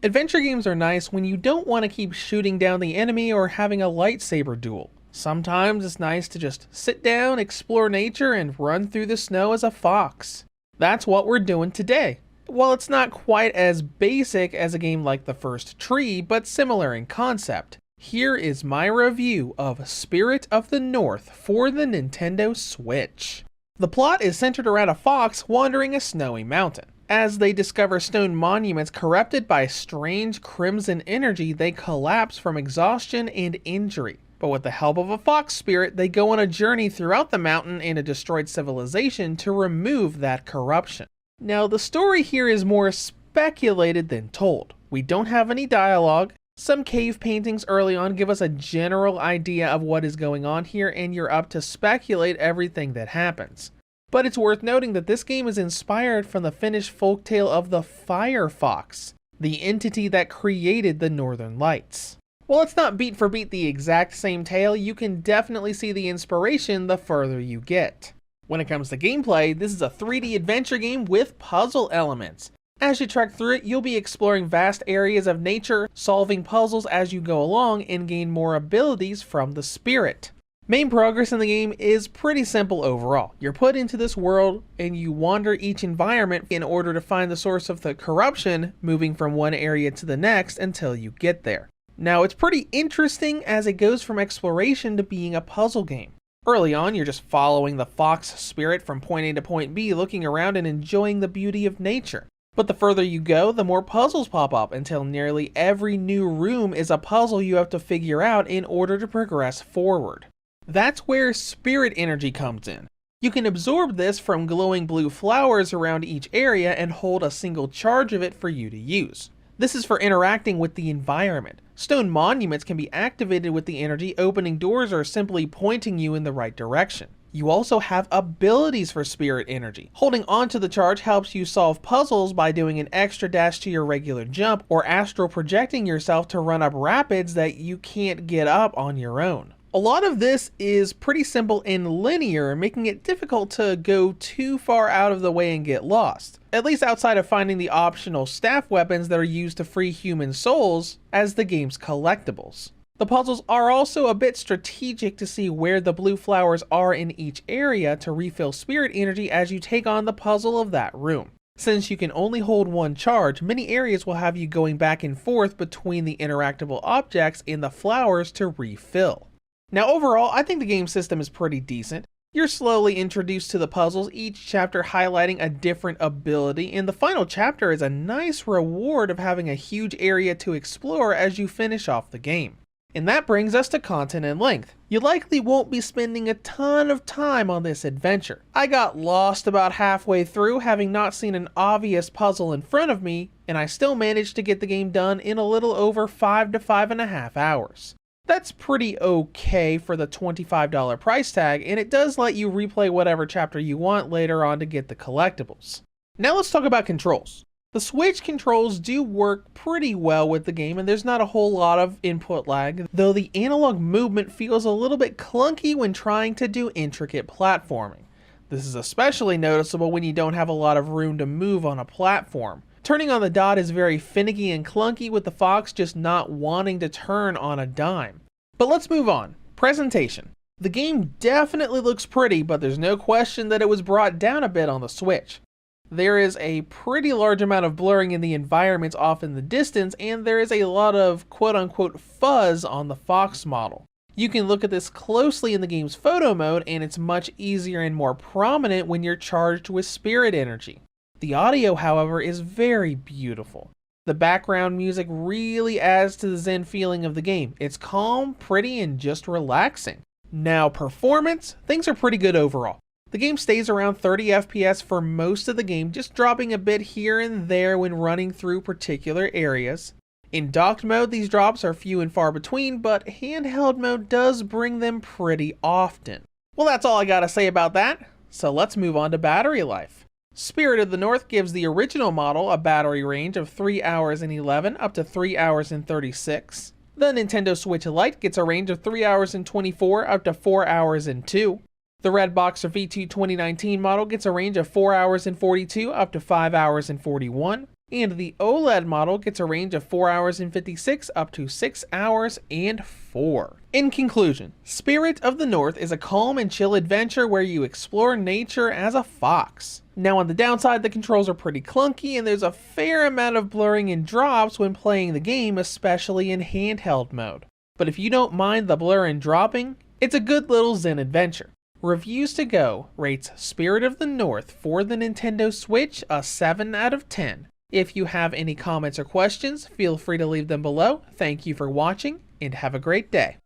Adventure games are nice when you don't want to keep shooting down the enemy or having a lightsaber duel. Sometimes it's nice to just sit down, explore nature, and run through the snow as a fox. That's what we're doing today. While it's not quite as basic as a game like The First Tree, but similar in concept, here is my review of Spirit of the North for the Nintendo Switch. The plot is centered around a fox wandering a snowy mountain. As they discover stone monuments corrupted by strange crimson energy, they collapse from exhaustion and injury. But with the help of a fox spirit, they go on a journey throughout the mountain and a destroyed civilization to remove that corruption. Now, the story here is more speculated than told. We don't have any dialogue. Some cave paintings early on give us a general idea of what is going on here, and you're up to speculate everything that happens. But it's worth noting that this game is inspired from the Finnish folktale of the Fire Fox, the entity that created the Northern Lights. While it's not beat for beat the exact same tale, you can definitely see the inspiration the further you get. When it comes to gameplay, this is a 3D adventure game with puzzle elements. As you trek through it, you'll be exploring vast areas of nature, solving puzzles as you go along, and gain more abilities from the spirit. Main progress in the game is pretty simple overall. You're put into this world and you wander each environment in order to find the source of the corruption, moving from one area to the next until you get there. Now, it's pretty interesting as it goes from exploration to being a puzzle game. Early on, you're just following the fox spirit from point A to point B, looking around and enjoying the beauty of nature. But the further you go, the more puzzles pop up until nearly every new room is a puzzle you have to figure out in order to progress forward. That's where spirit energy comes in. You can absorb this from glowing blue flowers around each area and hold a single charge of it for you to use. This is for interacting with the environment. Stone monuments can be activated with the energy, opening doors or simply pointing you in the right direction. You also have abilities for spirit energy. Holding onto the charge helps you solve puzzles by doing an extra dash to your regular jump or astral projecting yourself to run up rapids that you can't get up on your own. A lot of this is pretty simple and linear, making it difficult to go too far out of the way and get lost. At least outside of finding the optional staff weapons that are used to free human souls as the game's collectibles. The puzzles are also a bit strategic to see where the blue flowers are in each area to refill spirit energy as you take on the puzzle of that room. Since you can only hold one charge, many areas will have you going back and forth between the interactable objects and the flowers to refill. Now overall, I think the game system is pretty decent. You're slowly introduced to the puzzles, each chapter highlighting a different ability, and the final chapter is a nice reward of having a huge area to explore as you finish off the game. And that brings us to content and length. You likely won't be spending a ton of time on this adventure. I got lost about halfway through, having not seen an obvious puzzle in front of me, and I still managed to get the game done in a little over 5 to 5.5 hours. That's pretty okay for the $25 price tag, and it does let you replay whatever chapter you want later on to get the collectibles. Now let's talk about controls. The Switch controls do work pretty well with the game, and there's not a whole lot of input lag, though the analog movement feels a little bit clunky when trying to do intricate platforming. This is especially noticeable when you don't have a lot of room to move on a platform. Turning on the dot is very finicky and clunky, with the fox just not wanting to turn on a dime. But let's move on. Presentation. The game definitely looks pretty, but there's no question that it was brought down a bit on the Switch. There is a pretty large amount of blurring in the environments off in the distance, and there is a lot of quote-unquote fuzz on the fox model. You can look at this closely in the game's photo mode, and it's much easier and more prominent when you're charged with spirit energy. The audio, however, is very beautiful. The background music really adds to the zen feeling of the game. It's calm, pretty, and just relaxing. Now, performance, things are pretty good overall. The game stays around 30 FPS for most of the game, just dropping a bit here and there when running through particular areas. In docked mode, these drops are few and far between, but handheld mode does bring them pretty often. Well, that's all I gotta say about that, so let's move on to battery life. Spirit of the North gives the original model a battery range of 3 hours and 11 up to 3 hours and 36. The Nintendo Switch Lite gets a range of 3 hours and 24 up to 4 hours and 2. The Redbox V2 2019 model gets a range of 4 hours and 42 up to 5 hours and 41. and the OLED model gets a range of 4 hours and 56 up to 6 hours and 4. In conclusion, Spirit of the North is a calm and chill adventure where you explore nature as a fox. Now on the downside, the controls are pretty clunky and there's a fair amount of blurring and drops when playing the game, especially in handheld mode. But if you don't mind the blur and dropping, it's a good little zen adventure. Reviews to Go rates Spirit of the North for the Nintendo Switch a 7 out of 10. If you have any comments or questions, feel free to leave them below. Thank you for watching and have a great day.